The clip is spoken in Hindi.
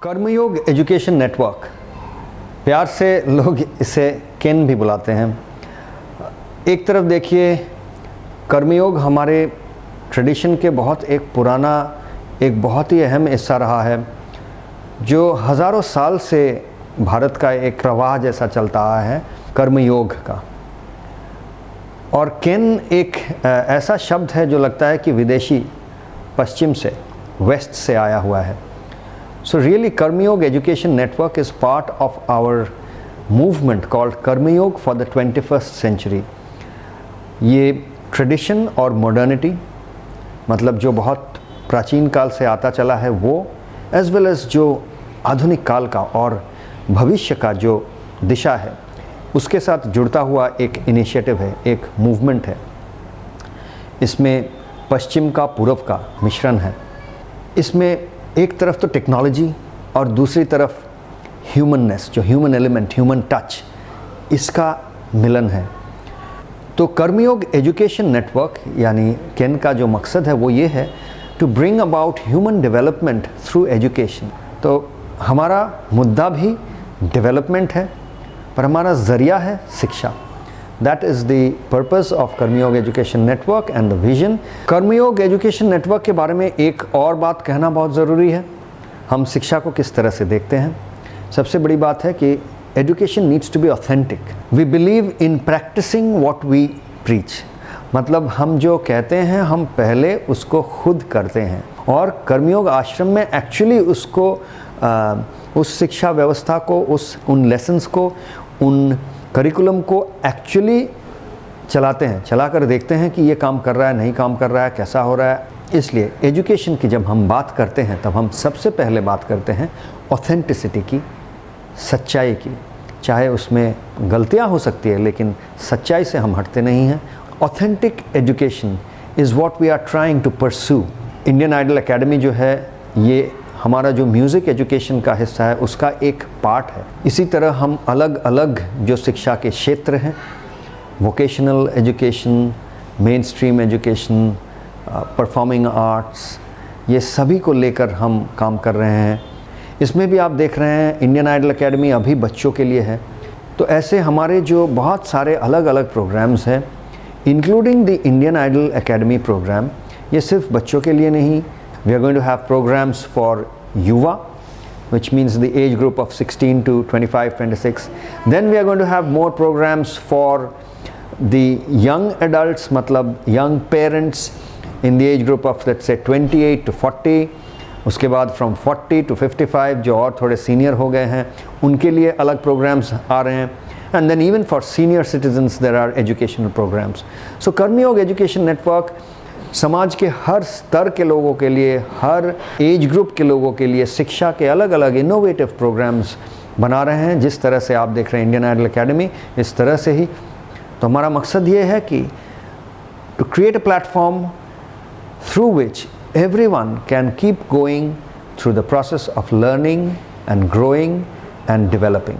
कर्मयोग एजुकेशन नेटवर्क, प्यार से लोग इसे केन भी बुलाते हैं। एक तरफ देखिए, कर्मयोग हमारे ट्रेडिशन के बहुत एक पुराना, एक बहुत ही अहम हिस्सा रहा है, जो हज़ारों साल से भारत का एक प्रवाह जैसा चलता आया है कर्मयोग का। और केन एक ऐसा शब्द है जो लगता है कि विदेशी, पश्चिम से, वेस्ट से आया हुआ है। So really Karmayog Education Network is part of our movement called Karmayog for the 21st century। ये ट्रेडिशन और मॉडर्निटी, मतलब जो बहुत प्राचीन काल से आता चला है वो, एज वेल एज जो आधुनिक काल का और भविष्य का जो दिशा है उसके साथ जुड़ता हुआ एक इनिशिएटिव है, एक मूवमेंट है। इसमें पश्चिम का पूर्व का मिश्रण है। इसमें एक तरफ तो टेक्नोलॉजी और दूसरी तरफ ह्यूमननेस, जो ह्यूमन एलिमेंट, ह्यूमन टच, इसका मिलन है। तो कर्मयोग एजुकेशन नेटवर्क यानी केन का जो मकसद है वो ये है to bring about human development through education. तो हमारा मुद्दा भी डेवलपमेंट है, पर हमारा ज़रिया है शिक्षा। That is the purpose of कर्मयोग education network and the vision. कर्मयोग एजुकेशन नेटवर्क के बारे में एक और बात कहना बहुत ज़रूरी है। हम शिक्षा को किस तरह से देखते हैं? सबसे बड़ी बात है कि education needs to be authentic. We believe in practising what we preach. मतलब हम जो कहते हैं हम पहले उसको खुद करते हैं, और कर्मयोग आश्रम में एक्चुअली उसको उस शिक्षा व्यवस्था को, उन लेसन्स को, उन करिकुलम को एक्चुअली चलाते हैं, चलाकर देखते हैं कि ये काम कर रहा है, नहीं काम कर रहा है, कैसा हो रहा है। इसलिए एजुकेशन की जब हम बात करते हैं तब हम सबसे पहले बात करते हैं ऑथेंटिसिटी की, सच्चाई की। चाहे उसमें गलतियां हो सकती है, लेकिन सच्चाई से हम हटते नहीं हैं। Authentic education is what we are trying to pursue. Indian Idol Academy जो है, ये हमारा जो म्यूज़िक एजुकेशन का हिस्सा है उसका एक पार्ट है। इसी तरह हम अलग अलग जो शिक्षा के क्षेत्र हैं, vocational education, main stream education, performing arts, ये सभी को लेकर हम काम कर रहे हैं। इसमें भी आप देख रहे हैं इंडियन आइडल एकेडमी अभी बच्चों के लिए है। तो ऐसे हमारे जो बहुत सारे अलग अलग प्रोग्राम्स हैं, including the Indian Idol Academy programme, ये सिर्फ बच्चों के लिए नहीं। We are going to have programs for Yuva, which means the age group of 16 to 25, 26. Then we are going to have more programs for the young adults, मतलब young parents in the age group of let's say 28 to 40. उसके बाद from 40 to 55 जो और थोड़े सीनियर हो गए हैं उनके लिए अलग programs आ रहे हैं। And then even for senior citizens there are educational programs. So कर्मयोग एजुकेशन नेटवर्क समाज के हर स्तर के लोगों के लिए, हर एज ग्रुप के लोगों के लिए शिक्षा के अलग अलग इनोवेटिव प्रोग्राम्स बना रहे हैं। जिस तरह से आप देख रहे हैं इंडियन आइडल एकेडमी, इस तरह से ही। तो हमारा मकसद ये है कि to create a platform through which everyone can keep going through the process of learning and growing and developing.